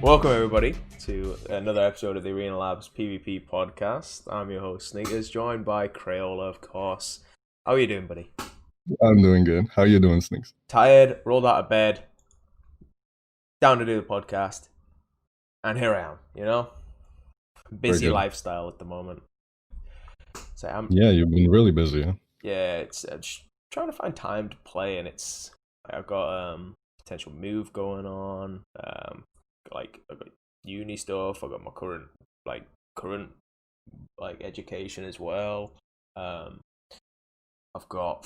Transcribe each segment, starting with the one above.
Welcome everybody to another episode of the Arenalabs PvP podcast. I'm your host Sneakers, joined by Crayola, of course. How are you doing, buddy? I'm doing good. How you doing, Sneaks? Tired, rolled out of bed, down to do the podcast, and here I am. Very Busy good. lifestyle at the moment. So Yeah, you've been really busy, huh? it's just trying to find time to play, and I've got potential move going on. I've got uni stuff. I've got my current education as well. I've got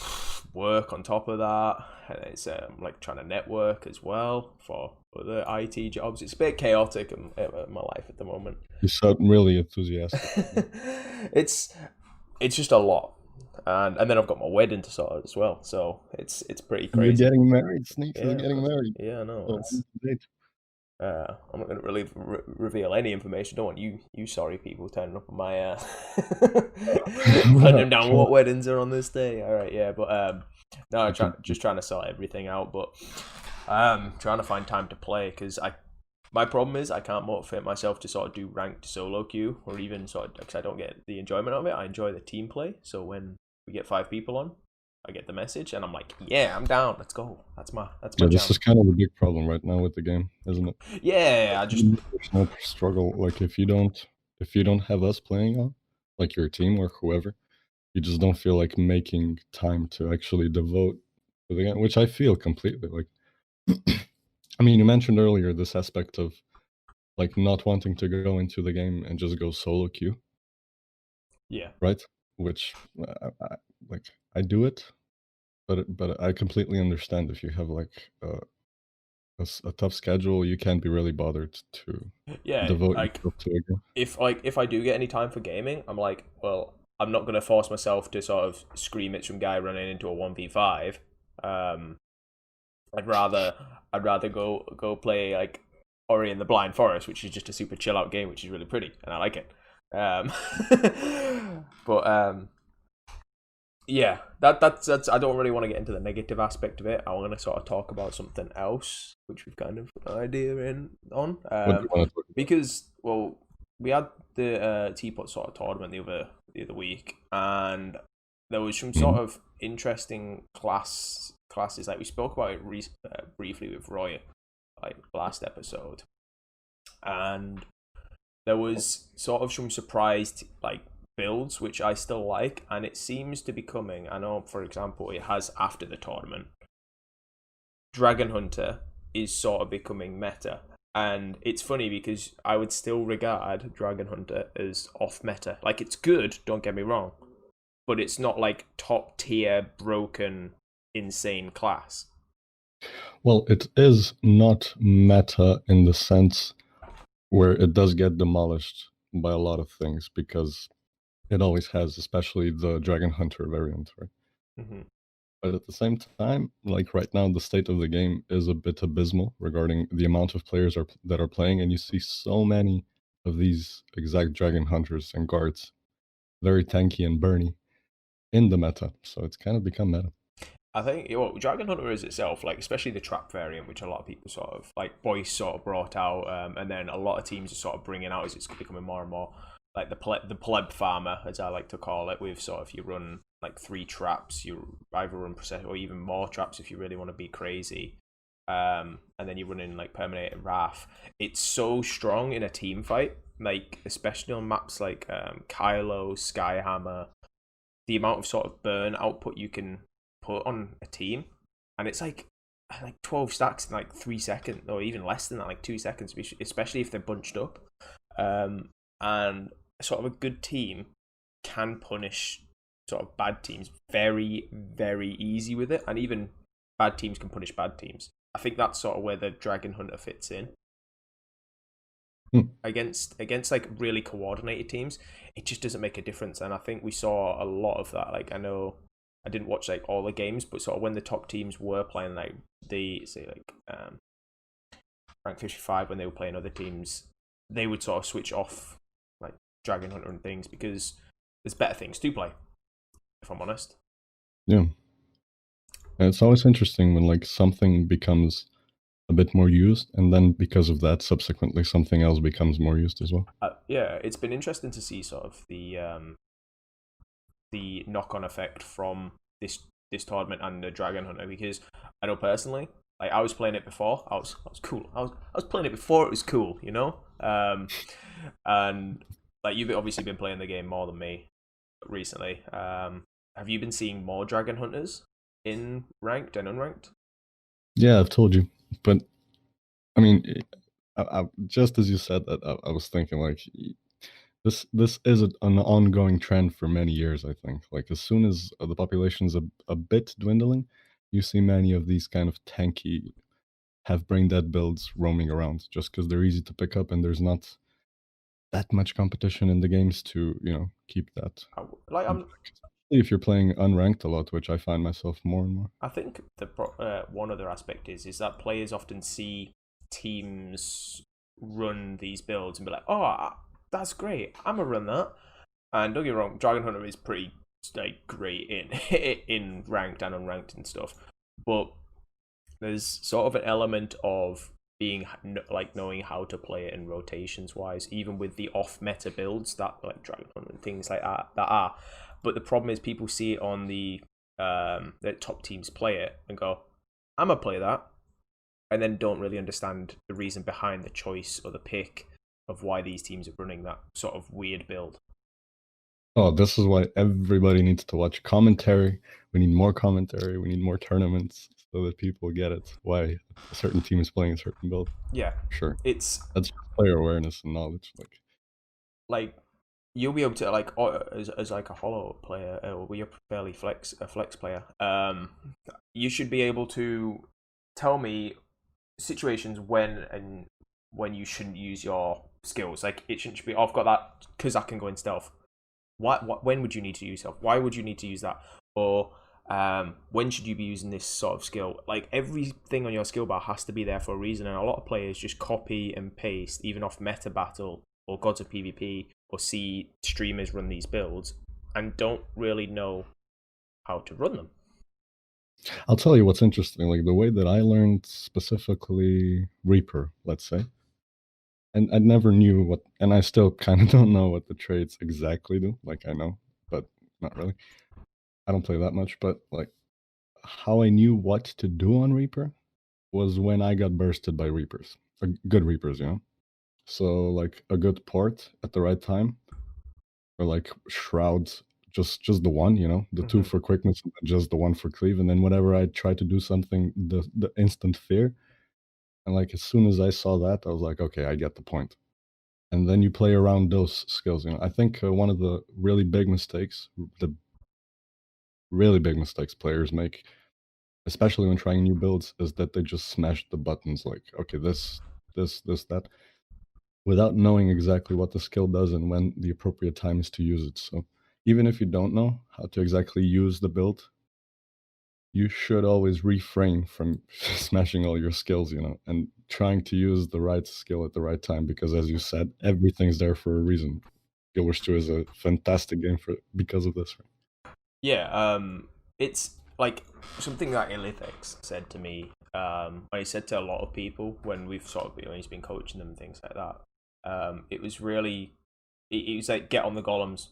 work on top of that, and it's like trying to network as well for other IT jobs. It's a bit chaotic in my life at the moment. You sound really enthusiastic. it's it's just a lot, and then I've got my wedding to sort out as well. So it's pretty You're crazy. getting married. Sneaks is Yeah, getting married. yeah, I know. So That's I'm not going to really reveal any information. Don't want you sorry people turning up on my hunting them down. What weddings are on this day? All right, yeah, but no, just trying to sort everything out. But trying to find time to play because my problem is I can't motivate myself to sort of do ranked solo queue or even sort of because I don't get the enjoyment of it. I enjoy the team play. So when we get 5 people on, I get the message and I'm like, yeah, I'm down. Let's go. That's my Yeah, jam. this is kind of a big problem right now with the game, isn't it? Yeah, I just There's no struggle. Like if you don't have us playing on, like your team or whoever, you just don't feel like making time to actually devote to the game, which I feel completely. Like, I mean, you mentioned earlier this aspect of like not wanting to go into the game and just go solo queue, yeah. right? Which like I do it, but I completely understand if you have like a tough schedule, you can't be really bothered to Yeah, devote like yourself to a game. if I do get any time for gaming, I'm like, well, I'm not gonna force myself to sort of scream at some guy running into a 1v5. Um, I'd rather go play like Ori and the Blind Forest, which is just a super chill out game, which is really pretty and I like it. Um, but yeah, that's. I don't really want to get into the negative aspect of it. I want to sort of talk about something else, which we've kind of an idea in on. What do you want to talk about? Because well, we had the teapot sort of tournament the other week, and there was some sort Mhm. of interesting classes. Like we spoke about it briefly with Roy, like last episode, and there was sort of some surprised like builds which I still like, and it seems to be coming. I know, for example, it has after the tournament. Dragon Hunter is sort of becoming meta, and it's funny because I would still regard Dragon Hunter as off meta. Like it's good, don't get me wrong, but it's not like top tier broken insane class. Well, it is not meta in the sense where it does get demolished by a lot of things because it always has, especially the Dragon Hunter variant, right? Mm-hmm. But at the same time, like right now, the state of the game is a bit abysmal regarding the amount of players that are playing, and you see so many of these exact Dragon Hunters and guards, very tanky and burny in the meta. So it's kind of become meta. I think Dragon Hunter is itself, like especially the trap variant, which a lot of people sort of like Boyce sort of brought out, and then a lot of teams are sort of bringing out as it's becoming more and more like the pleb farmer, as I like to call it. With sort of you run like 3 traps, you either run process or even more traps if you really want to be crazy, and then you run in like Permanate and Wrath. It's so strong in a team fight, like especially on maps like Kylo, Skyhammer. The amount of sort of burn output you can put on a team, and it's like 12 stacks in like 3 seconds, or even less than that, like 2 seconds, especially if they're bunched up. And sort of a good team can punish sort of bad teams very, very easy with it, and even bad teams can punish bad teams. I think that's sort of where the Dragon Hunter fits in Hmm. against like really coordinated teams. It just doesn't make a difference, and I think we saw a lot of that. Like I know I didn't watch like all the games, but sort of when the top teams were playing like the say like rank 55, when they were playing other teams, they would sort of switch off like Dragon Hunter and things because there's better things to play, if I'm honest. Yeah. And it's always interesting when like something becomes a bit more used, and then because of that, subsequently something else becomes more used as well. Yeah, it's been interesting to see sort of the knock on effect from this tournament and the Dragon Hunter, because I know personally, like I was playing it before, I was cool. I was playing it before it was cool, you know. And like you've obviously been playing the game more than me recently. Have you been seeing more Dragon Hunters in ranked and unranked? Yeah, I've told you, but I mean, just as you said that, I was thinking like this is an ongoing trend for many years. I think like as soon as the population's a bit dwindling, you see many of these kind of tanky have brain dead builds roaming around just because they're easy to pick up and there's not that much competition in the games to keep that. Like And if you're playing unranked a lot, which I find myself more and more. I think the one other aspect is that players often see teams run these builds and be like, "Oh, that's great! I'm gonna run that." And don't get me wrong, Dragon Hunter is pretty like great in in ranked and unranked and stuff, but there's sort of an element of being like knowing how to play it in rotations wise, even with the off meta builds that like Dragon Hunter and things like that are. But the problem is people see it on the top teams play it and go, I'm gonna play that, and then don't really understand the reason behind the choice or the pick of why these teams are running that sort of weird build. Oh, this is why everybody needs to watch commentary. We need more commentary. We need more tournaments so that people get it. Why a certain team is playing a certain build. Yeah, Sure, it's that's just player awareness and knowledge. like you'll be able to like as like a hollow player or you're fairly a flex player. You should be able to tell me situations when you shouldn't use your skills. Like it shouldn't be, oh, I've got that because I can go in stealth. What when would you need to use stealth? Why would you need to use that? Or when should you be using this sort of skill? Like everything on your skill bar has to be there for a reason, and a lot of players just copy and paste, even off meta battle or gods of PvP, or see streamers run these builds and don't really know how to run them. I'll tell you what's interesting. Like the way that I learned specifically Reaper, let's say, and I never knew what, and I still kind of don't know what the traits exactly do. Like I know, but not really. I don't play that much, but like how I knew what to do on Reaper was when I got bursted by Reapers, good Reapers. So like a good port at the right time, or like shrouds, just the one, the two Mm-hmm. for quickness, and just the one for cleave, and then whenever I try to do something, the instant fear, and like as soon as I saw that, I was like, okay, I get the point. And then you play around those skills. I think one of the the really big mistakes players make, especially when trying new builds, is that they just smash the buttons like, okay, this, that, without knowing exactly what the skill does and when the appropriate time is to use it. So even if you don't know how to exactly use the build, you should always refrain from smashing all your skills, and trying to use the right skill at the right time. Because as you said, everything's there for a reason. Guild Wars 2 is a fantastic game because of this. Yeah, it's like something that Elithix said to me. When he said to a lot of people when we've sort of he's been coaching them and things like that. It was really, it was like get on the golems,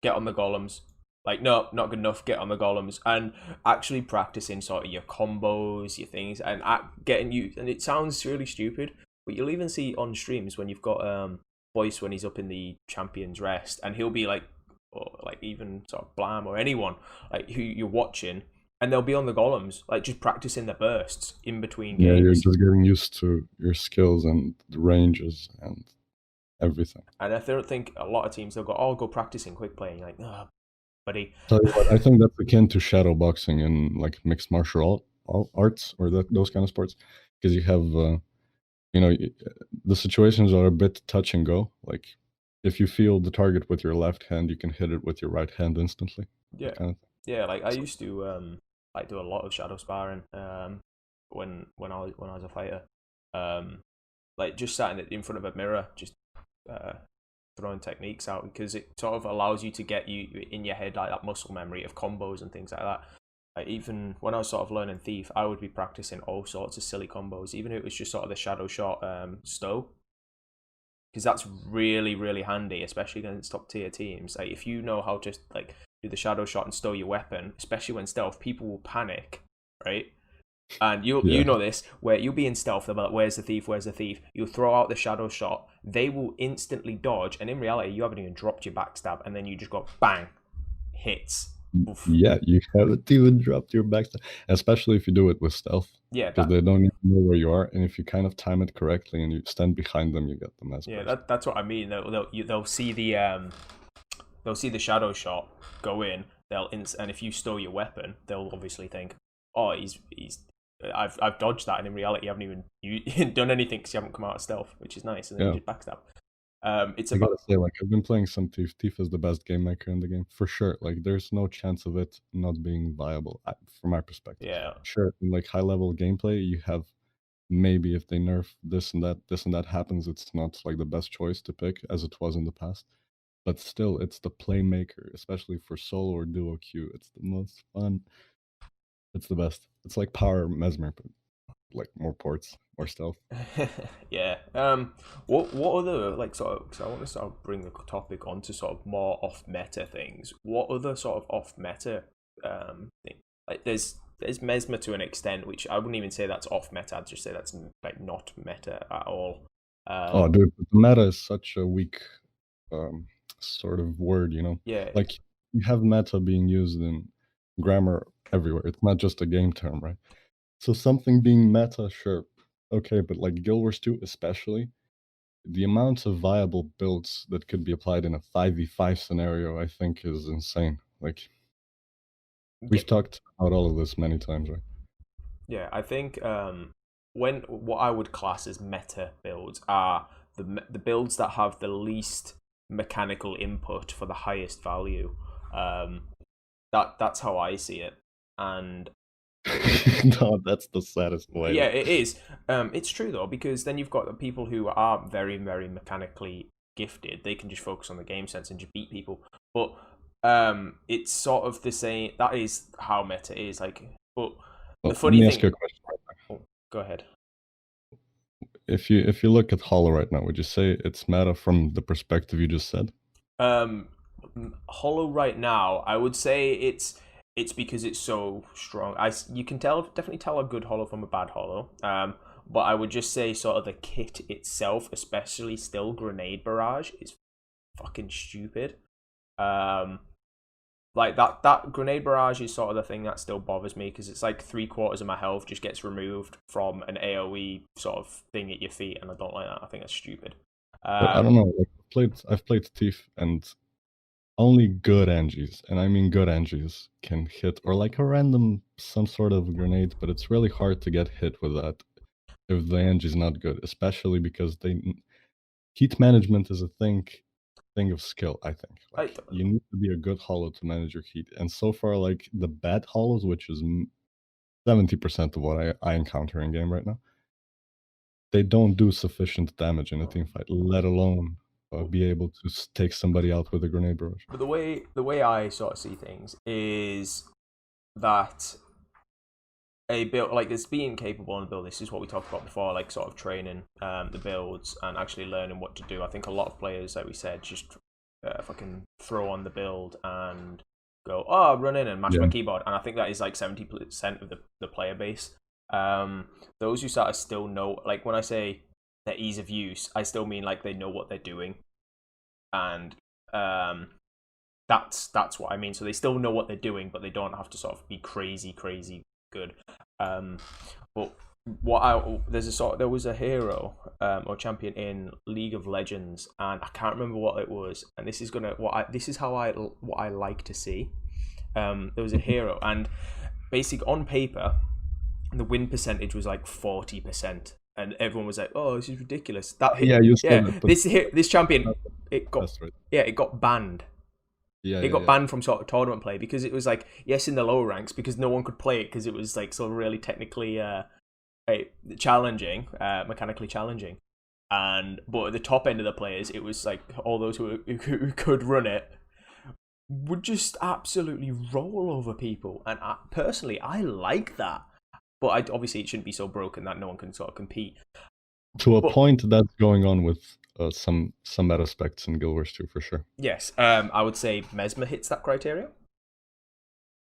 get on the golems. Like no, not good enough. Get on the golems and actually practicing sort of your combos, your things, and getting you. And it sounds really stupid, but you'll even see on streams when you've got Boyce when he's up in the Champions Rest, and he'll be like, or like even sort of Blam or anyone like who you're watching, and they'll be on the golems, like just practicing the bursts in between Yeah, you're games. just getting used to your skills and the ranges and everything. And I don't think a lot of teams they'll go, "Oh, go practice in quick play." And you're like, "Oh, buddy." Tell you what, I think that's akin to shadow boxing in like mixed martial arts or those kind of sports, because you have you know y- the situations are a bit touch and go. Like if you feel the target with your left hand, you can hit it with your right hand instantly. That Yeah, kind of thing. yeah. Like I So, used to like do a lot of shadow sparring when I was a fighter. Um, like just sat in front of a mirror, just uh, throwing techniques out because it sort of allows you to get you in your head like that muscle memory of combos and things like that. Like, even when I was sort of learning Thief, I would be practicing all sorts of silly combos, even if it was just sort of the shadow shot stow, because that's really really handy, especially against top tier teams. Like if you know how to like do the shadow shot and stow your weapon, especially when stealth, people will panic, right? And you Yeah. know this, where you'll be in stealth, they'll be like, "Where's the thief? Where's the thief?" You'll throw out the shadow shot, they will instantly dodge, and in reality, you haven't even dropped your backstab, and then you just go bang, hits. Oof. Yeah, you haven't even dropped your backstab, especially if you do it with stealth, Yeah, because they don't even know where you are, and if you kind of time it correctly and you stand behind them, you get them as burst. that's what I mean. They'll see the shadow shot go in. And if you stow your weapon, they'll obviously think, "Oh, he's I've dodged that," and in reality, you haven't even done anything because you haven't come out of stealth, which is nice, and then Yeah, you just backstab. It's I about gotta say, like, I've been playing some Thief. Thief is the best game maker in the game, for sure. Like, there's no chance of it not being viable, from my perspective. yeah, Sure, in, like, high-level gameplay, you have maybe if they nerf this and that happens, it's not, like, the best choice to pick as it was in the past. But still, it's the playmaker, especially for solo or duo queue. It's the most fun. It's the best. It's like Power Mesmer, but, like, more ports, more stealth. yeah. What other like sort of? Because I want to sort of bring the topic onto sort of more off meta things. What other sort of off meta thing? Like there's Mesmer to an extent, which I wouldn't even say that's off meta. I'd just say that's like not meta at all. Oh, Um, dude, the meta is such a weak um, sort of word, you know? yeah, Like, you have meta being used in grammar everywhere. It's not just a game term, right? So something being meta, sure, okay, but like Guild Wars 2 especially, the amount of viable builds that could be applied in a 5v5 scenario, I think, is insane. Like, yeah, we've talked about all of this many times, right? yeah. I think when what I would class as meta builds are the builds that have the least mechanical input for the highest value. Um, that's how I see it. And No, that's the saddest way. yeah, it is. It's true though, because then you've got the people who are very, very mechanically gifted. They can just focus on the game sense and just beat people. But it's sort of the same. That is how meta is. Like, but the Well, let funny me ask thing. you a question. Oh, go ahead. If you look at Hollow right now, would you say it's meta from the perspective you just said? Um, Hollow right now, I would say it's because it's so strong. You can definitely tell a good Hollow from a bad Hollow. But I would just say sort of the kit itself, especially still Grenade Barrage, is fucking stupid. Um, like that Grenade Barrage is sort of the thing that still bothers me because it's like 3/4 of my health just gets removed from an AOE sort of thing at your feet, and I don't like that. I think that's stupid. But I Um, don't know. Like, I've played Thief, and only good Angies, and I mean good Angies, can hit, or like a random some sort of grenade. But it's really hard to get hit with that if the Angie's not good, especially because heat management is a thing of skill. I think I, like you need to be a good hollow to manage your heat. And so far, like the bad hollows, which is 70% of what I encounter in game right now, they don't do sufficient damage in a team fight, let alone be able to take somebody out with a grenade barrage. but the way I sort of see things is that a build like this being capable on a build. This is what we talked about before, like sort of training the builds and actually learning what to do. I think a lot of players, like we said, just fucking throw on the build and go, oh, run in and mash my Yeah. keyboard. And I think that is like 70% of the player base. Those who sort of still know, like when I say their ease of use, I still mean like they know what they're doing, and that's what I mean. So they still know what they're doing, but they don't have to sort of be crazy, crazy good. Um, but there was a hero or champion in League of Legends, and I can't remember what it was. And this is how what I like to see. There was a hero, and basic on paper, the win percentage was like 40%. And everyone was like, "Oh, this is ridiculous." That hit, Yeah, you said yeah. that, but This champion, it got that's right. yeah, it got banned. Yeah, It yeah, got yeah. banned from sort of tournament play because it was like, yes, in the lower ranks, because no one could play it because it was like so really technically challenging, mechanically challenging. And but at the top end of the players, it was like all those who could run it would just absolutely roll over people. And personally, I like that. But obviously, it shouldn't be so broken that no one can sort of compete. To a But point, that's going on with some meta aspects in Guild Wars 2 for sure. yes, I would say Mesmer hits that criteria.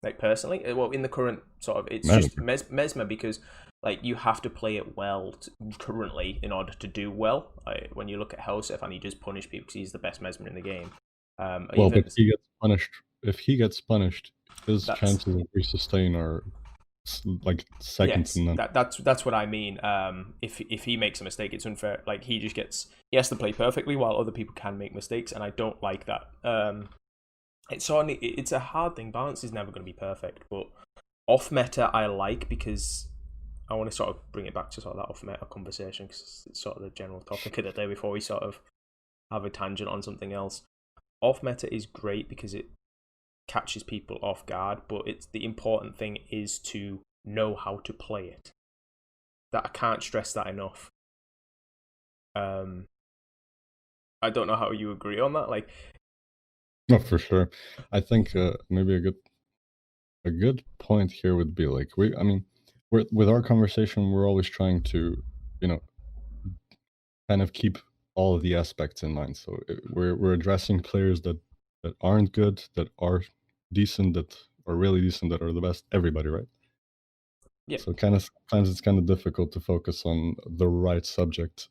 Like personally, well, in the current sort of, it's Meta. just Mesmer because like you have to play it well currently in order to do well. When you look at Helsef and he just punish people because he's the best Mesmer in the game. Well, but Even he gets punished. If he gets punished, his that's chances of resustain are like second to yes, none. that's what I mean. If he makes a mistake, it's unfair. Like he has to play perfectly while other people can make mistakes, and I don't like that. It's a hard thing. Balance is never going to be perfect, but off meta I like because I want to sort of bring it back to sort of that off meta conversation because it's sort of the general topic of the day before we sort of have a tangent on something else. Off meta is great because it catches people off guard, but it's the important thing is to know how to play it. That I can't stress that enough. Um, I don't know how you agree on that. Like, No, for sure. I think maybe a good point here would be like I mean, with our conversation, we're always trying to, you know, kind of keep all of the aspects in mind. So we're addressing players that aren't good, that are decent, that are really decent, that are the best. Everybody, right? yeah, So kind of sometimes it's kind of difficult to focus on the right subject,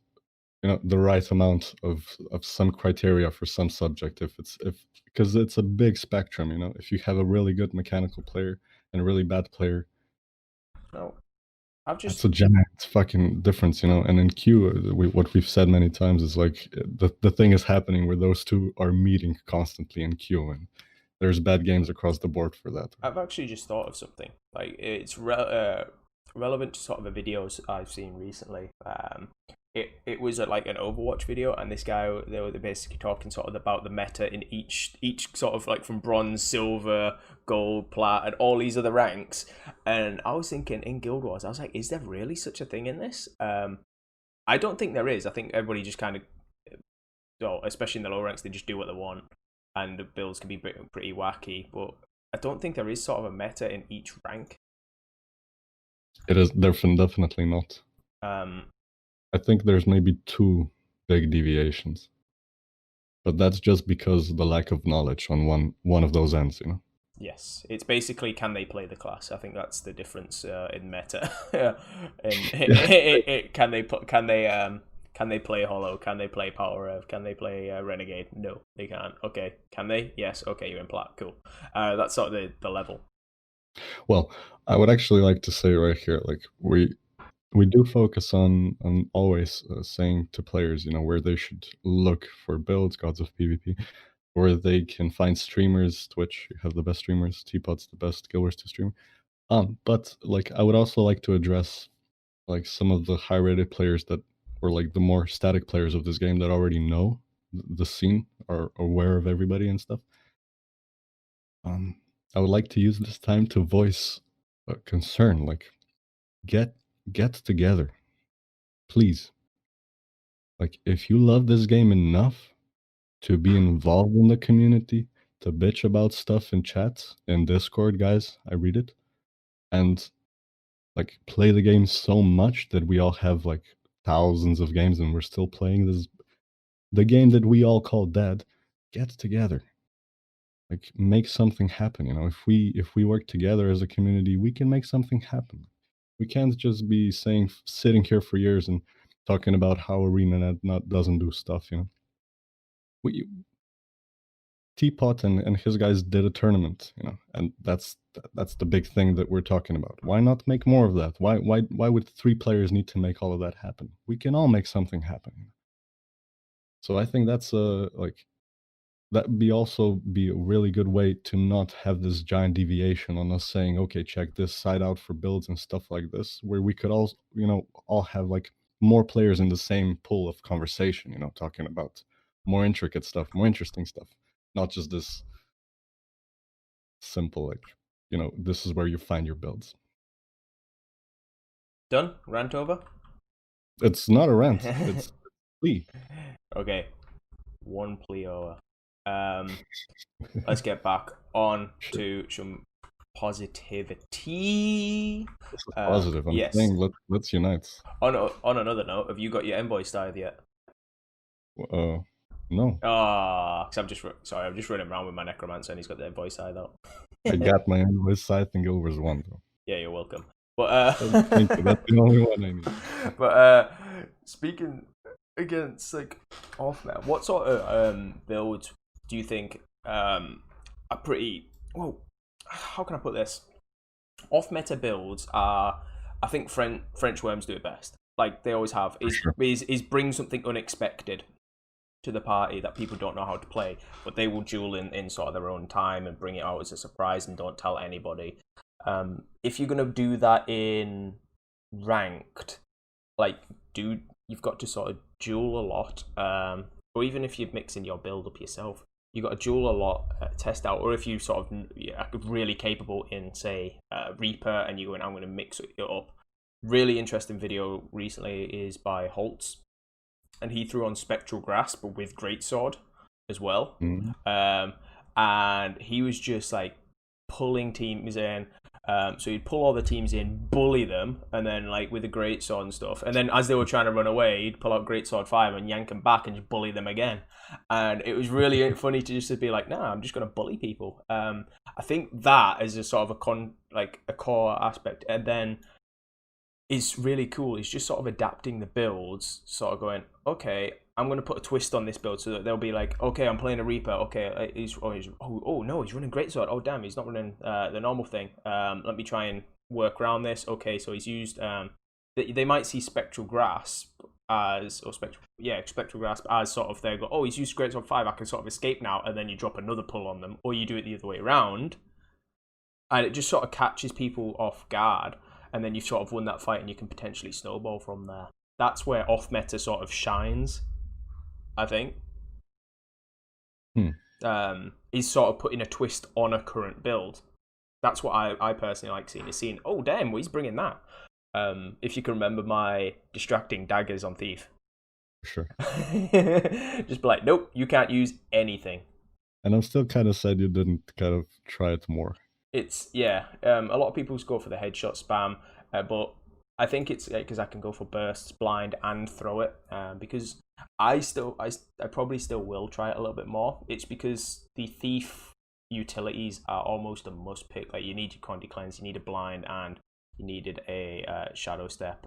the right amount of some criteria for some subject. If because it's a big spectrum. If you have a really good mechanical player and a really bad player, no, I've that's just a giant fucking difference. And in Q, what we've said many times is like the thing is happening where those two are meeting constantly in Q, and there's bad games across the board for that. I've actually just thought of something. Like it's relevant to sort of the videos I've seen recently. It was like an Overwatch video, and this guy they were basically talking sort of about the meta in each sort of like from bronze, silver, gold, plat, and all these other ranks. And I was thinking in Guild Wars, I was like, is there really such a thing in this? I don't think there is. I think everybody just kind of, well, especially in the lower ranks, they just do what they want, and the builds can be pretty wacky. But I don't think there is sort of a meta in each rank. It is definitely not. Um, I think there's maybe two big deviations, but that's just because of the lack of knowledge on one of those ends. yes, it's basically can they play the class? I think that's the difference in meta. And Yeah. can they play Hollow? Can they play Power Rev? Can they play Renegade? No, they can't. Okay, can they? Yes. Okay, you're in plat. Cool. That's sort of the level. Well, I would actually like to say right here, like we do focus on always saying to players, where they should look for builds, gods of PvP, where they can find streamers. Twitch, you have the best streamers. Teapot's the best Guild Wars 2 streamer. But like I would also like to address like some of the high rated players that or like the more static players of this game that already know the scene, are aware of everybody and stuff. um I would like to use this time to voice a concern, like get get together, please. Like if you love this game enough to be involved in the community, to bitch about stuff in chats in Discord, guys, I read it, and like play the game so much that we all have like thousands of games and we're still playing this, the game that we all call dead. Get together, like make something happen. If we work together as a community, we can make something happen. We can't just be sitting here for years and talking about how ArenaNet not doesn't do stuff. We Teapot and his guys did a tournament, and that's the big thing that we're talking about. Why not make more of that? Why would three players need to make all of that happen? We can all make something happen. So I think that's like that be also be a really good way to not have this giant deviation on us saying, okay, check this side out for builds and stuff like this, where we could all have like more players in the same pool of conversation, talking about more intricate stuff, more interesting stuff, not just this simple like, this is where you find your builds. Done. Rant over. It's not a rant, it's plea. Okay. One plea over. Let's get back on Sure. to some positivity. This is positive. I'm Yes. saying let's unite. On another note, have you got your envoy started yet? No. Ah, because I'm just running around with my necromancer and he's got the envoy side out. I got my invoice. I think it was one though. Yeah, you're welcome. But Thank you. That's the only one I need. but speaking against like off meta, what sort of builds do you think are pretty well? How can I put this? Off meta builds are, I think French worms do it best. Like they always have. Sure. Is bring something unexpected to the party that people don't know how to play, but they will duel in sort of their own time and bring it out as a surprise and don't tell anybody. If you're gonna do that in ranked, like you've got to sort of duel a lot, or even if you're mixing your build up yourself, you've got to duel a lot, test out, or if you sort of really capable in say Reaper and you're going, I'm going to mix it up. Really interesting video recently is by Holtz, and he threw on Spectral Grasp with Greatsword as well. And he was just like pulling teams in. So he'd pull all the teams in, bully them, and then like with the Greatsword and stuff. And then as they were trying to run away, he'd pull out Greatsword 5 and yank them back and just bully them again. And it was really funny to just be like, nah, I'm just going to bully people. I think that is a sort of a core aspect. And then is really cool. He's just sort of adapting the builds, sort of going, okay, I'm going to put a twist on this build so that they'll be like, okay, I'm playing a Reaper. Okay, no, he's running Greatsword. Oh, damn, he's not running the normal thing. Let me try and work around this. Okay, so he's used. They might see Spectral Grasp Spectral Grasp as sort of they go, oh, he's used Greatsword 5. I can sort of escape now, and then you drop another pull on them, or you do it the other way around, and it just sort of catches people off guard. And then you've sort of won that fight and you can potentially snowball from there. That's where off meta sort of shines, I think. Is sort of putting a twist on a current build. That's what I personally like seeing. Is seeing, oh damn, well, he's bringing that. If you can remember my distracting daggers on Thief. Sure. Just be like, nope, you can't use anything. And I'm still kind of sad you didn't kind of try it more. It's a lot of people go for the headshot spam, but I think it's because I can go for bursts, blind, and throw it. Because I probably still will try it a little bit more. It's because the thief utilities are almost a must pick. Like you need your Condy cleanse, you need a blind, and you needed a shadow step.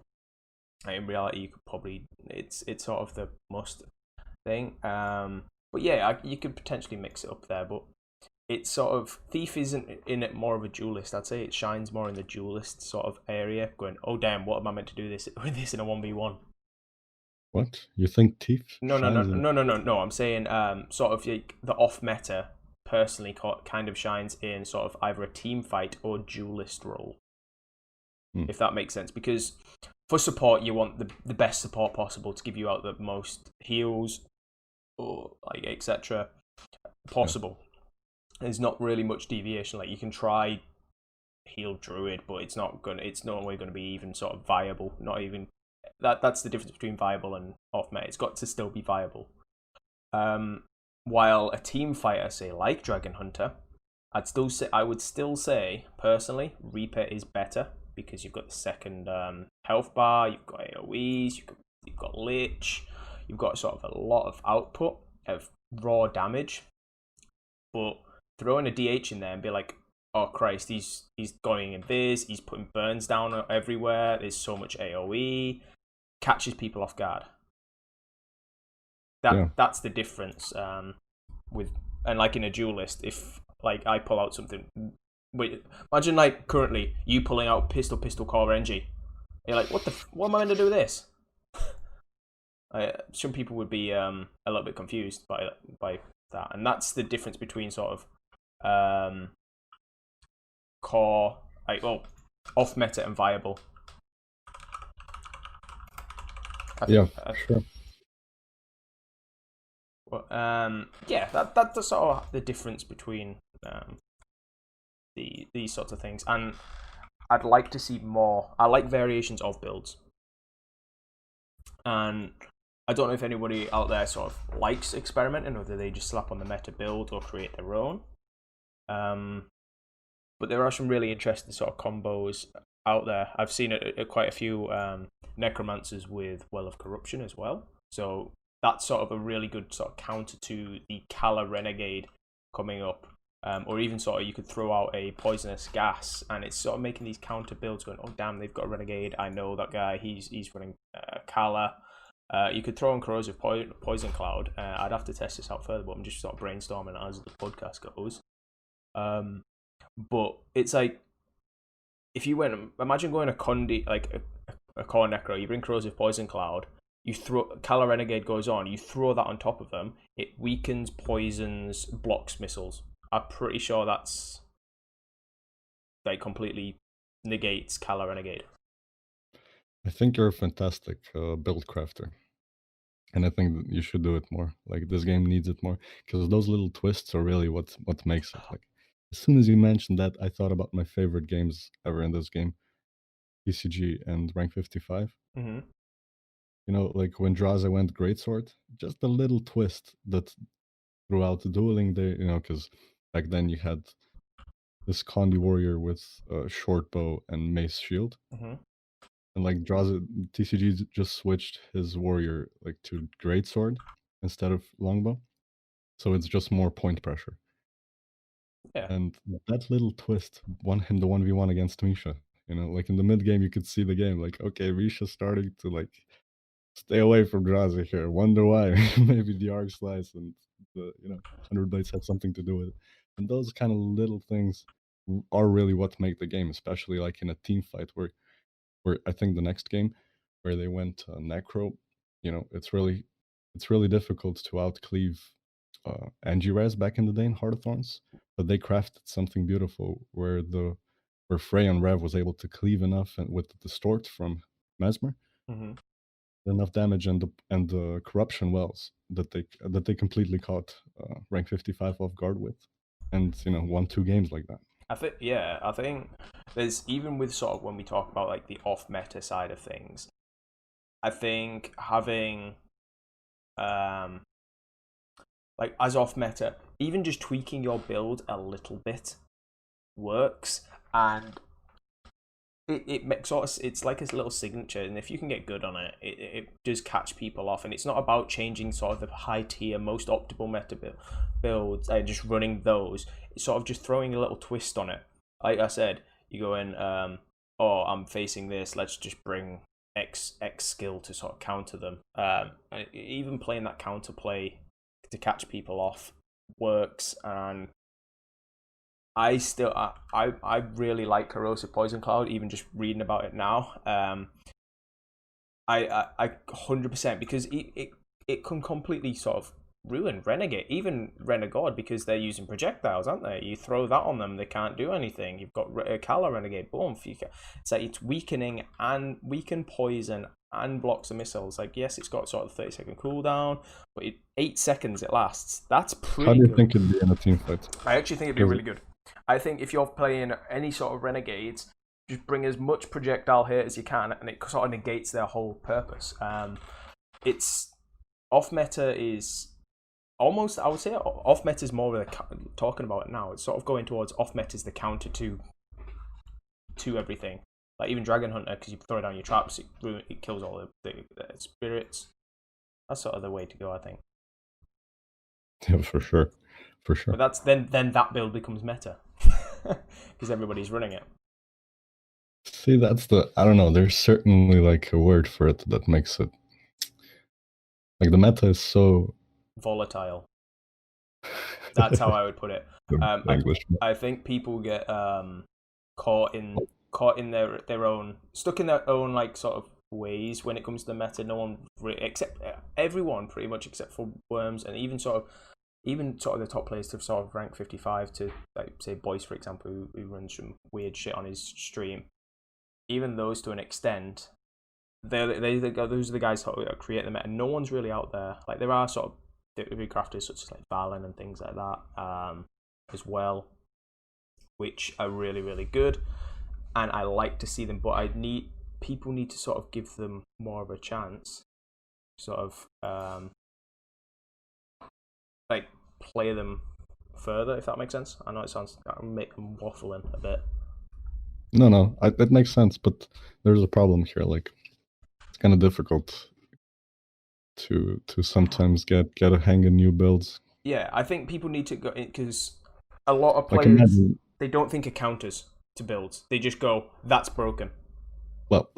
In reality, you could probably it's sort of the must thing. But yeah, you could potentially mix it up there, but it's sort of Thief isn't in it more of a duelist. I'd say it shines more in the duelist sort of area. Going, oh damn, what am I meant to do this with this in a 1v1? What? You think Thief No. shines in? No. I'm saying sort of like the off meta personally kind of shines in sort of either a team fight or duelist role. If that makes sense, because for support you want the best support possible to give you out the most heals or like etc. possible. There's not really much deviation. Like you can try heal druid, but it's not only going to be even sort of viable. Not even that's the difference between viable and off meta. It's got to still be viable. While a team fighter, say like Dragon Hunter, I would still say personally, Reaper is better because you've got the second health bar, you've got AoEs, you've got Lich, you've got sort of a lot of output of raw damage, but throwing a DH in there and be like, oh Christ, he's going in this, he's putting burns down everywhere, there's so much AoE, catches people off guard. That's the difference with, and like in a duelist, if like I pull out something, wait, imagine like currently you pulling out pistol core NG, you're like, what am I going to do with this? Some people would be a little bit confused by that, and that's the difference between sort of core, off meta and viable. Sure. Well, that's sort of the difference between these sorts of things, and I'd like to see more. I like variations of builds, and I don't know if anybody out there sort of likes experimenting, or do they just slap on the meta build or create their own. But there are some really interesting sort of combos out there. I've seen quite a few necromancers with Well of Corruption as well. So that's sort of a really good sort of counter to the Kala Renegade coming up. Or even sort of you could throw out a poisonous gas, and it's sort of making these counter builds going, oh damn, they've got a renegade. I know that guy. He's running Kala. You could throw in corrosive poison cloud. I'd have to test this out further, but I'm just sort of brainstorming as the podcast goes. But it's like, if you went, imagine going a Condi, like a core necro, you bring corrosive poison cloud, you throw Kala Renegade goes on, you throw that on top of them, it weakens, poisons, blocks missiles. I'm pretty sure that's like completely negates Kala Renegade. I think you're a fantastic build crafter, and I think that you should do it more. Like this game needs it more because those little twists are really what makes it. Like as soon as you mentioned that, I thought about my favorite games ever in this game, PCG and Rank 55. Mm-hmm. You know, like when Draza went Greatsword, just a little twist that throughout the dueling, because back then you had this Condi warrior with a short bow and mace shield. Mm-hmm. And like Draza, TCG just switched his warrior like to Greatsword instead of longbow. So it's just more point pressure. Yeah. And that little twist won him the 1v1 against Misha. You know, like in the mid game, you could see the game. Like, okay, Misha's starting to like stay away from Draza here. Wonder why? Maybe the arc slice and the 100 blades had something to do with it. And those kind of little things are really what make the game, especially like in a team fight where I think the next game where they went necro, it's really difficult to outcleave Angi-Res back in the day in Heart of Thorns, but they crafted something beautiful where Frey on Rev was able to cleave enough and with the distort from Mesmer, Mm-hmm. enough damage and the corruption wells that they completely caught rank 55 off guard with, and won 2 games like that. I think there's, even with sort of when we talk about like the off meta side of things, I think having like as off meta, even just tweaking your build a little bit works, and it makes sort of, it's like a little signature, and if you can get good on it, it does catch people off. And it's not about changing sort of the high tier most optimal meta builds and just running those. It's sort of just throwing a little twist on it. Like I said, you go in, oh, I'm facing this, let's just bring X skill to sort of counter them. Even playing that counter play to catch people off works. And I really like Corrosive Poison Cloud, even just reading about it now. I 100%, because it can completely sort of ruin Renegade, even Renegade, because they're using projectiles, aren't they? You throw that on them, they can't do anything. You've got Kala Renegade, boom. It's like it's weakening and weaken poison and blocks the missiles. Like, yes, it's got sort of 30-second cooldown, but 8 seconds it lasts. That's pretty good. How do you think it'd be in a team fight? I actually think it'd be really good. I think if you're playing any sort of renegades, just bring as much projectile hit as you can, and it sort of negates their whole purpose. It's off meta is almost, I would say, off meta is more of talking about it now. It's sort of going towards off meta is the counter to everything. Like even Dragon Hunter, because you throw down your traps, it kills all the spirits. That's sort of the way to go, I think. Yeah, for sure. But that's then that build becomes meta because everybody's running it. See, I don't know. There's certainly like a word for it that makes it like the meta is so volatile. That's how I would put it. I think people get caught in their own, stuck in their own like sort of ways when it comes to the meta. No one except everyone pretty much except for Worms, and even sort of the top players to sort of rank 55 to, like, say Boyce, for example, who runs some weird shit on his stream. Even those, to an extent, those are the guys who create the meta. No one's really out there. Like, there are sort of big crafters such as like Valen and things like that as well, which are really, really good, and I like to see them. But people need to sort of give them more of a chance. sort of like play them further, if that makes sense. I know it sounds I'm waffling a bit. No, that makes sense, but there's a problem here. Like, it's kind of difficult to sometimes get a hang of new builds. Yeah, I think people need to go because a lot of Like, players imagine, they don't think of counters to builds. They just go, "That's broken." well,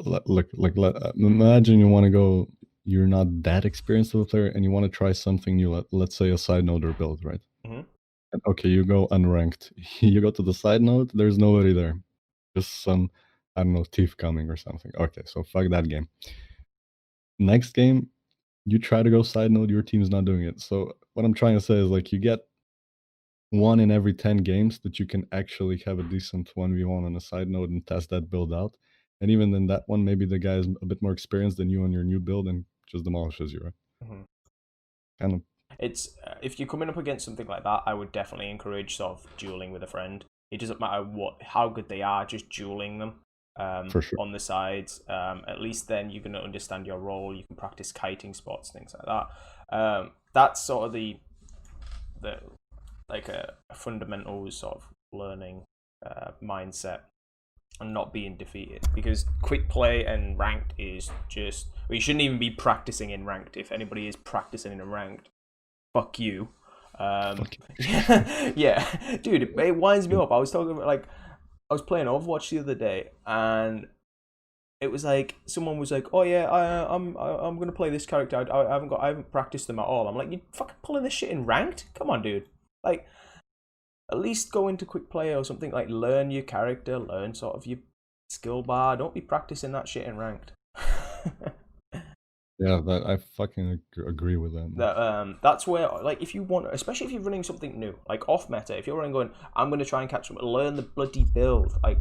imagine you want to go. You're not that experienced of a player, and you want to try something new. Let's say a side noder build, right? Mm-hmm. And okay, you go unranked. You go to the side node. There's nobody there. Just some, I don't know, thief coming or something. Okay, so fuck that game. Next game, you try to go side node. Your team's not doing it. So what I'm trying to say is like you get one in every 10 games that you can actually have a decent 1v1 on a side node and test that build out. And even in that one, maybe the guy is a bit more experienced than you on your new build and just demolishes you, right? Mm-hmm. Kind of, It's if you're coming up against something like that, I would definitely encourage sort of dueling with a friend. It doesn't matter how good they are, just dueling them for sure. on the sides. At least then you're going to understand your role. You can practice kiting spots, things like that. That's sort of the like a fundamental sort of learning mindset and not being defeated, because quick play and ranked is just well, you shouldn't even be practicing in ranked. If anybody is practicing in ranked, fuck you. Fuck Yeah, dude, it winds me it. up. I was talking about like I was playing Overwatch the other day, and it was like someone was like, "Oh yeah, I'm gonna play this character. I haven't practiced them at all." I'm like, "You fucking pulling this shit in ranked? Come on, dude. Like, at least go into quick play or something. Like, learn your character, learn sort of your skill bar. Don't be practicing that shit in ranked." Yeah, that I fucking agree with that, man. That's where like if you want, especially if you're running something new like off meta, if you're running going, I'm going to try and catch them, learn the bloody build. Like,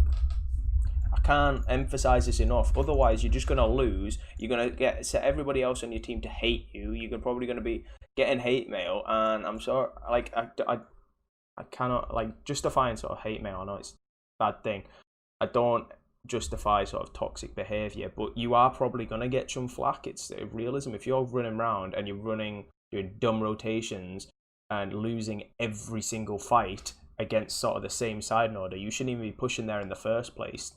I can't emphasize this enough, otherwise you're just going to lose. You're going to get set everybody else on your team to hate you. You're probably going to be getting hate mail, and I'm sorry, like I cannot like justifying sort of hate mail. I know it's a bad thing. I don't justify sort of toxic behavior, but you are probably going to get some flack. It's realism. If you're running around and you're doing dumb rotations and losing every single fight against sort of the same side order, you shouldn't even be pushing there in the first place.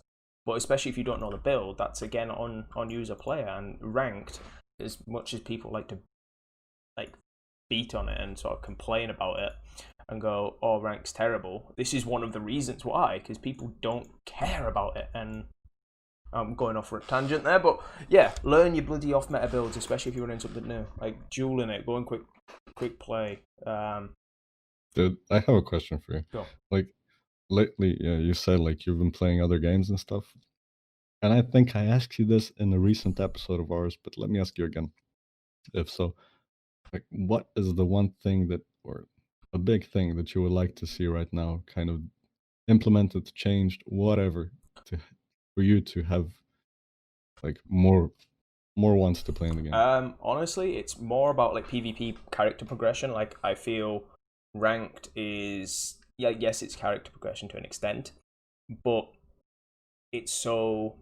But especially if you don't know the build, that's again on you as a player. And ranked, as much as people like to like beat on it and sort of complain about it and go, "Oh, rank's terrible." This is one of the reasons why, because people don't care about it. And I'm going off for a tangent there, but yeah, learn your bloody off meta builds, especially if you're running something new, like dueling it, going quick play. Dude, I have a question for you. Go. Like, lately, yeah, you said like you've been playing other games and stuff. And I think I asked you this in a recent episode of ours, but let me ask you again. If so, like, what is the one thing that, or a big thing that you would like to see right now, kind of implemented, changed, whatever, to for you to have like more ones to play in the game? Honestly, it's more about like PvP character progression. Like, I feel ranked is, yeah, yes, it's character progression to an extent, but it's so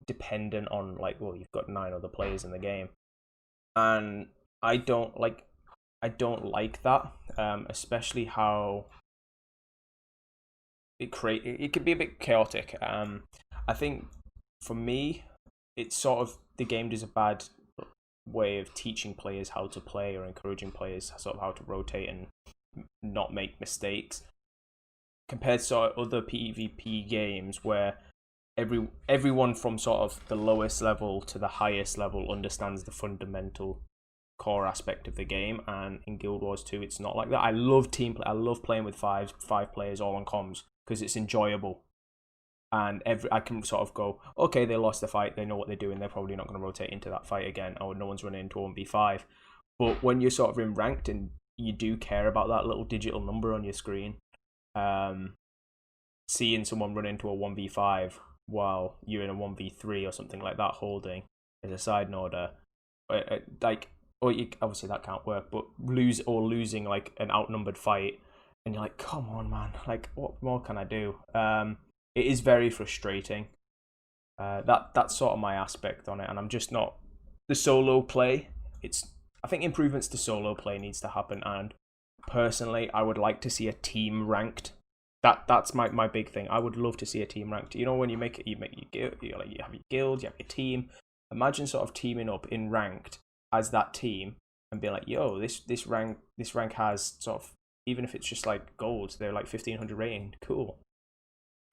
dependent on like, well, you've got 9 other players in the game, and I don't like I don't like that, especially how it could be a bit chaotic. I think for me, it's sort of the game does a bad way of teaching players how to play or encouraging players sort of how to rotate and not make mistakes compared to sort of other PvP games where everyone from sort of the lowest level to the highest level understands the fundamental core aspect of the game. And in Guild Wars 2 it's not like that. I love team play. I love playing with five players all on comms because it's enjoyable, and I can sort of go, okay, they lost the fight, they know what they're doing, they're probably not going to rotate into that fight again, or no one's running into a 1v5. But when you're sort of in ranked and you do care about that little digital number on your screen, seeing someone run into a 1v5 while you're in a 1v3 or something like that holding as a side order, like, or you, obviously that can't work, but losing like an outnumbered fight, and you're like, come on, man, like, what more can I do? It is very frustrating. That's sort of my aspect on it, and I'm just not the solo play. I think improvements to solo play needs to happen, and personally, I would like to see a team ranked. That's my big thing. I would love to see a team ranked. You know, when you make your guild, you have your guild, you have your team. Imagine sort of teaming up in ranked as that team and being like, yo, this rank has sort of, even if it's just like gold, they're like 1500 rating. Cool.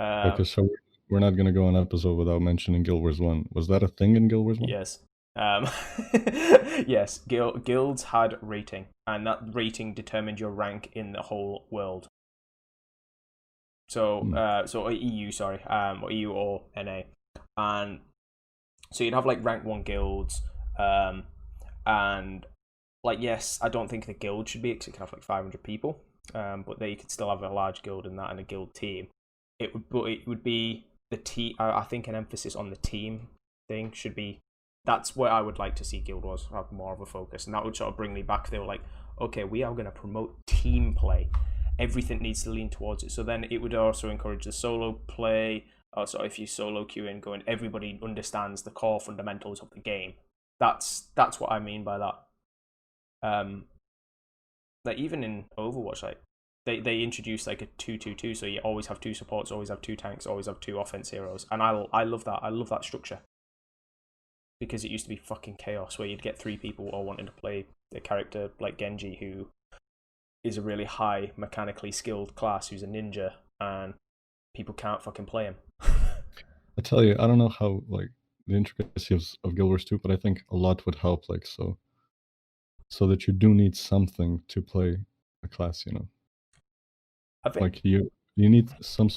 Okay, so we're not gonna go an episode without mentioning Guild Wars 1. Was that a thing in Guild Wars 1? Yes. Yes, guilds had rating, and that rating determined your rank in the whole world. So, so EU, sorry, or EU or NA, and so you'd have like rank 1 guilds, and like, yes, I don't think the guild should be, because it can have like 500 people, but they could still have a large guild in that and a guild team. But it would be the team. I think an emphasis on the team thing should be. That's where I would like to see Guild Wars have more of a focus, and that would sort of bring me back. They were like, okay, we are going to promote team play. Everything needs to lean towards it. So then it would also encourage the solo play. Also, if you solo queue in, going, everybody understands the core fundamentals of the game. That's what I mean by that. Like even in Overwatch, like they introduced like a 2-2-2, so you always have 2 supports, always have 2 tanks, always have 2 offense heroes, and I love that. I love that structure, because it used to be fucking chaos where you'd get 3 people all wanting to play a character like Genji, who is a really high mechanically skilled class, who's a ninja, and people can't fucking play him. I tell you, I don't know how like the intricacies of Guild Wars 2, but I think a lot would help, like so that you do need something to play a class, you know. I think, Like you need some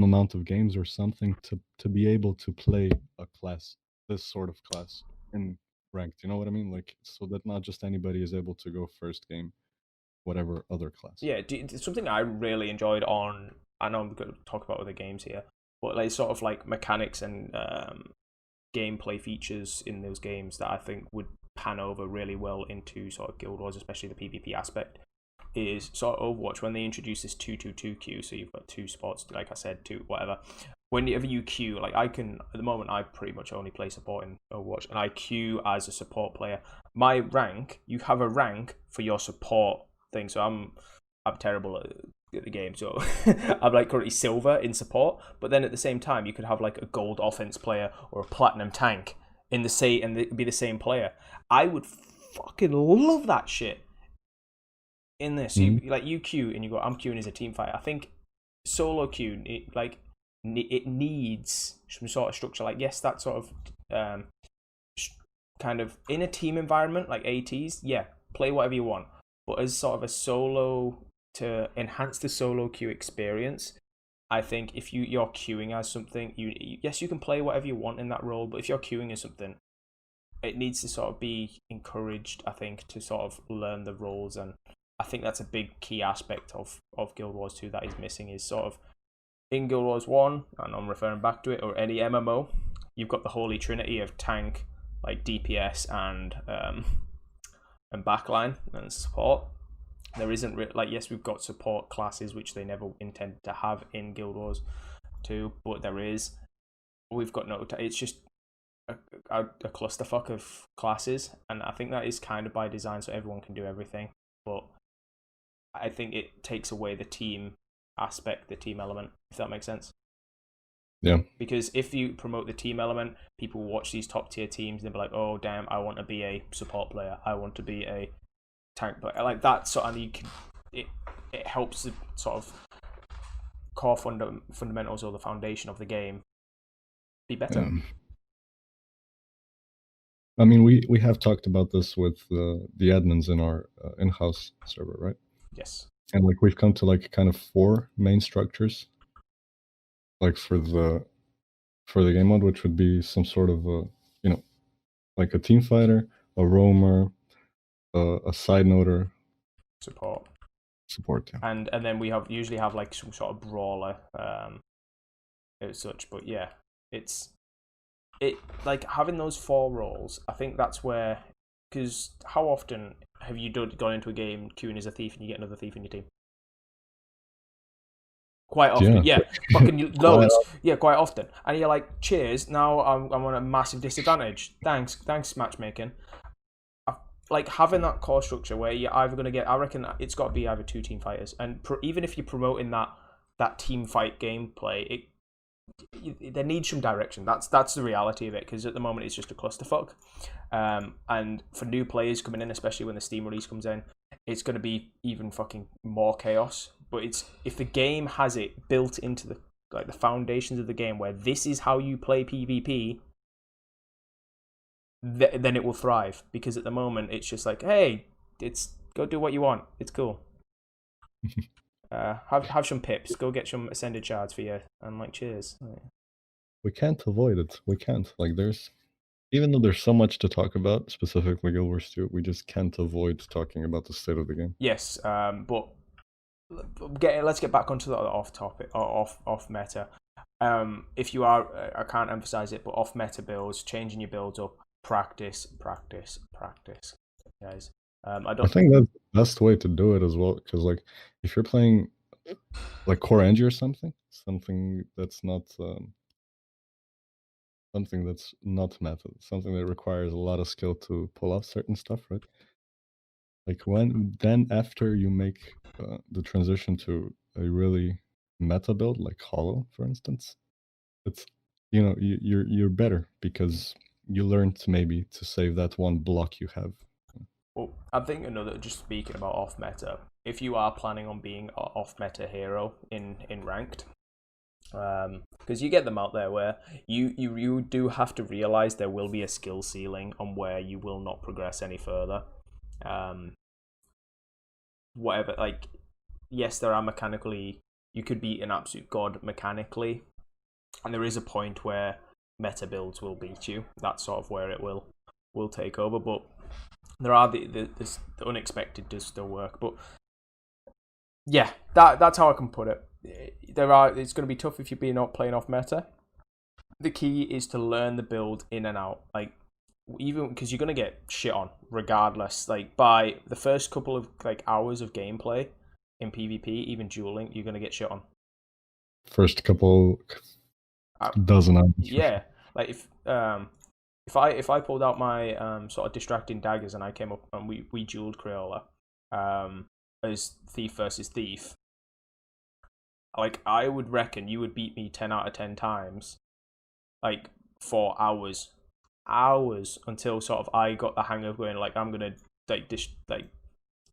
amount of games or something to be able to play a class, this sort of class in ranked. You know what I mean? Like so that not just anybody is able to go first game, whatever other class. yeah, something I really enjoyed on. I know I'm going to talk about other games here, but like sort of like mechanics and gameplay features in those games that I think would pan over really well into sort of Guild Wars, especially the PvP aspect, is sort of Overwatch when they introduce this 2-2-2 queue. So you've got 2 spots, like I said, 2 whatever. Whenever you queue, like I can at the moment, I pretty much only play support in Overwatch, and I queue as a support player. My rank, you have a rank for your support thing. So I'm terrible at the game, so I'm like currently silver in support. But then at the same time, you could have like a gold offense player or a platinum tank in the same, and it'd be the same player. I would fucking love that shit in this. You queue and you go, I'm queuing as a team fighter. I think solo queue, it needs some sort of structure. Like, yes, that sort of kind of in a team environment like ATs, yeah, play whatever you want. But as sort of a solo, to enhance the solo queue experience, I think if you're queuing as something, yes, you can play whatever you want in that role, but if you're queuing as something, it needs to sort of be encouraged, I think, to sort of learn the roles. And I think that's a big key aspect of Guild Wars 2 that is missing, is sort of in Guild Wars 1, and I'm referring back to it, or any MMO, you've got the holy trinity of tank, like DPS and backline and support. There isn't like, yes, we've got support classes which they never intended to have in Guild Wars 2, but there is. We've got no. It's just a clusterfuck of classes, and I think that is kind of by design, so everyone can do everything. But I think it takes away the team aspect, the team element, if that makes sense. Yeah. Because if you promote the team element, people will watch these top tier teams and they'll be like, oh damn, I want to be a support player, I want to be a tank player, like that. So, and you can, it helps the sort of core fundamentals or the foundation of the game be better. I mean, we have talked about this with the admins in our in-house server, right? Yes. And like we've come to like kind of 4 main structures, like for the game mode, which would be some sort of a, you know, like a team fighter, a roamer, a side noter, Support. Yeah. And then we usually have like some sort of brawler, as such. But yeah, it like having those 4 roles. I think that's where, because how often have you gone into a game queuing as a thief and you get another thief in your team? Quite often, Yeah, yeah, fucking quite loads, yeah, quite often. And you're like, cheers. Now I'm on a massive disadvantage. Thanks, matchmaking. Like having that core structure where you're either going to get, I reckon it's got to be either two team fighters, and even if you're promoting that team fight gameplay, there needs some direction. That's the reality of it, because at the moment it's just a clusterfuck. And for new players coming in, especially when the Steam release comes in, it's going to be even fucking more chaos. But it's, if the game has it built into the foundations of the game where this is how you play PvP, then it will thrive. Because at the moment it's just like, hey, it's go do what you want. It's cool. Have some pips. Go get some ascended shards for you. And like, cheers. we can't avoid it. We can't. Like, even though there's so much to talk about, specifically Guild Wars 2, we just can't avoid talking about the state of the game. Yes, but let's get back onto the off topic or off meta. If you are, I can't emphasize it, but off meta builds, changing your builds up, practice, guys. I I don't. think that's the best way to do it as well, because like if you're playing like Core Engie or something that's not meta, something that requires a lot of skill to pull off certain stuff, right? Like after you make the transition to a really meta build like Hollow, for instance, it's you're better because you learned maybe to save that one block you have. Well, I think another, just speaking about off meta, if you are planning on being an off meta hero in ranked, because you get them out there where you do have to realize there will be a skill ceiling on where you will not progress any further. Whatever, like, yes, there are mechanically, you could be an absolute god mechanically, and there is a point where meta builds will beat you. That's sort of where it will take over. But there are the unexpected does still work. But yeah, that's how I can put it. It's going to be tough if you're not playing off meta. The key is to learn the build in and out, like, even because you're going to get shit on regardless. Like, by the first couple of like hours of gameplay in PvP, even dueling, you're going to get shit on. First couple dozen hours. Yeah, like if I pulled out my sort of distracting daggers and I came up and we dueled Crayola as thief versus thief, like, I would reckon you would beat me 10 out of 10 times, like, for hours until sort of I got the hang of going, like, I'm gonna like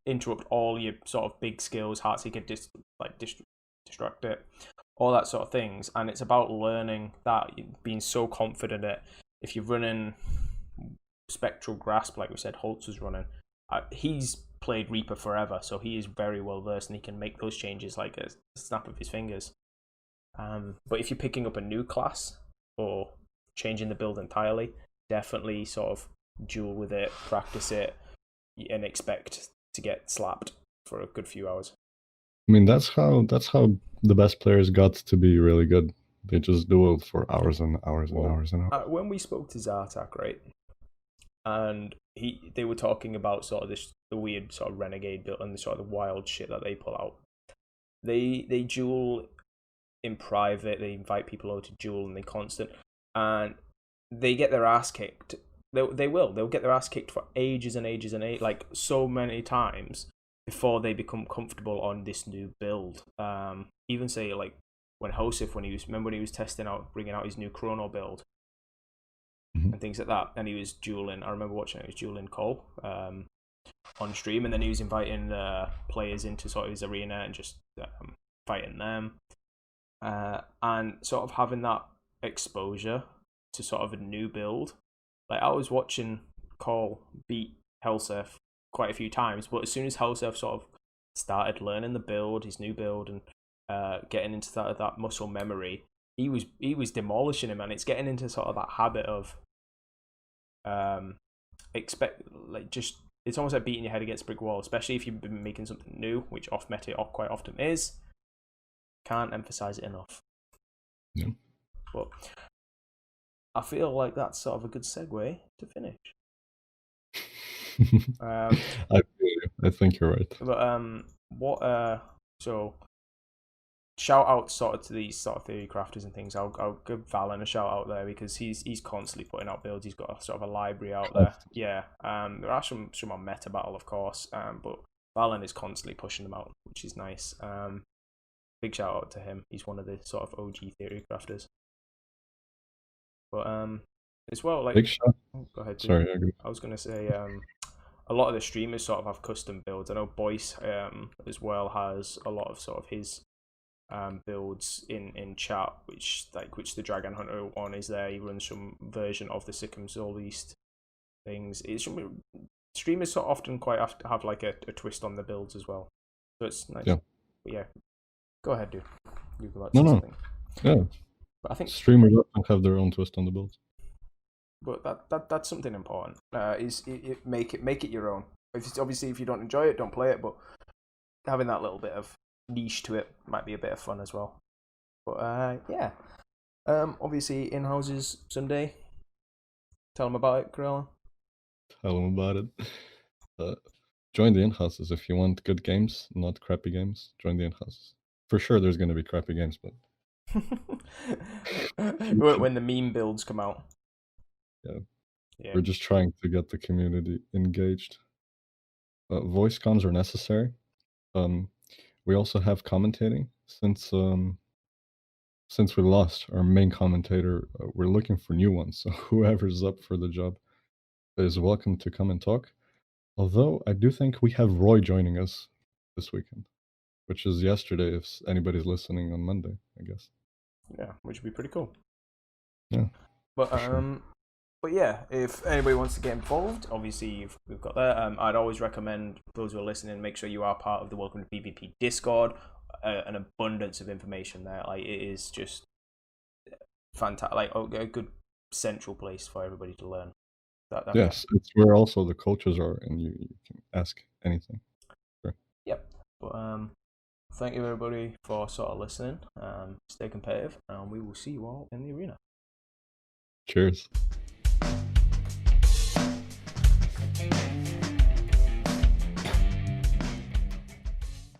interrupt all your sort of big skills, Heartseeker, distract it, all that sort of things. And it's about learning that, being so confident that if you're running Spectral Grasp, like we said, Holtz was running, he's played Reaper forever, so he is very well versed and he can make those changes like a snap of his fingers. But if you're picking up a new class or changing the build entirely, definitely sort of duel with it, practice it, and expect to get slapped for a good few hours. I mean, that's how the best players got to be really good. They just dueled for hours and hours and hours and hours. When we spoke to Zartak, right, and they were talking about sort of the weird sort of renegade build and the sort of the wild shit that they pull out. They duel in private. They invite people over to duel, and they constant, and they get their ass kicked. They'll get their ass kicked for ages and ages and ages, like so many times, before they become comfortable on this new build. Even say like when Hosef, when he was testing out, bringing out his new Chrono build, and things like that, and he was dueling. I remember watching it. He was dueling Cole on stream, and then he was inviting players into sort of his arena and just fighting them, and sort of having that exposure to sort of a new build. Like, I was watching Cole beat Helsef quite a few times, but as soon as Helsef sort of started learning the build, his new build, and getting into that muscle memory, he was demolishing him, and it's getting into sort of that habit of it's almost like beating your head against a brick wall, especially if you've been making something new, which off meta quite often is. Can't emphasize it enough. Yeah. But I feel like that's sort of a good segue to finish. I think you're right. But so shout out sort of to these sort of theory crafters and things. I'll give Valen a shout out there because he's constantly putting out builds. He's got a sort of a library out there. Yeah. There are some on meta battle, of course. But Valen is constantly pushing them out, which is nice. Big shout out to him. He's one of the sort of OG theory crafters. But as well, like, Big shot. go ahead. Sorry, I was gonna say a lot of the streamers sort of have custom builds. I know Boyce as well has a lot of sort of his builds in chat, which the Dragon Hunter one is there. He runs some version of the Sikkim Soul East things. Streamers sort of often quite have like a twist on the builds as well, so it's nice. Yeah. But yeah, go ahead, dude. You go No. something. Yeah. But I think streamers often have their own twist on the builds. But that's something important. Is it make it your own. Obviously, if you don't enjoy it, don't play it. But having that little bit of niche to it might be a bit of fun as well. But yeah. Obviously, in houses Sunday. Tell them about it, Corella. Tell them about it. Join the in-houses if you want good games, not crappy games. Join the in-houses. For sure, there's going to be crappy games, but when the meme builds come out. Yeah. We're just trying to get the community engaged. Voice comms are necessary. We also have commentating since we lost our main commentator. We're looking for new ones, so whoever's up for the job is welcome to come and talk. Although I do think we have Roy joining us this weekend, which is yesterday if anybody's listening on Monday, I guess. Yeah, which would be pretty cool. Yeah. But sure. But yeah, if anybody wants to get involved, obviously we've got that. I'd always recommend those who are listening, make sure you are part of the Welcome to PvP Discord. An abundance of information there. Like, it is just fantastic. Like, a good central place for everybody to learn. Yes, it's where also the coaches are, and you can ask anything. Sure. Yep. But thank you everybody for sort of listening. Stay competitive, and we will see you all in the arena. Cheers.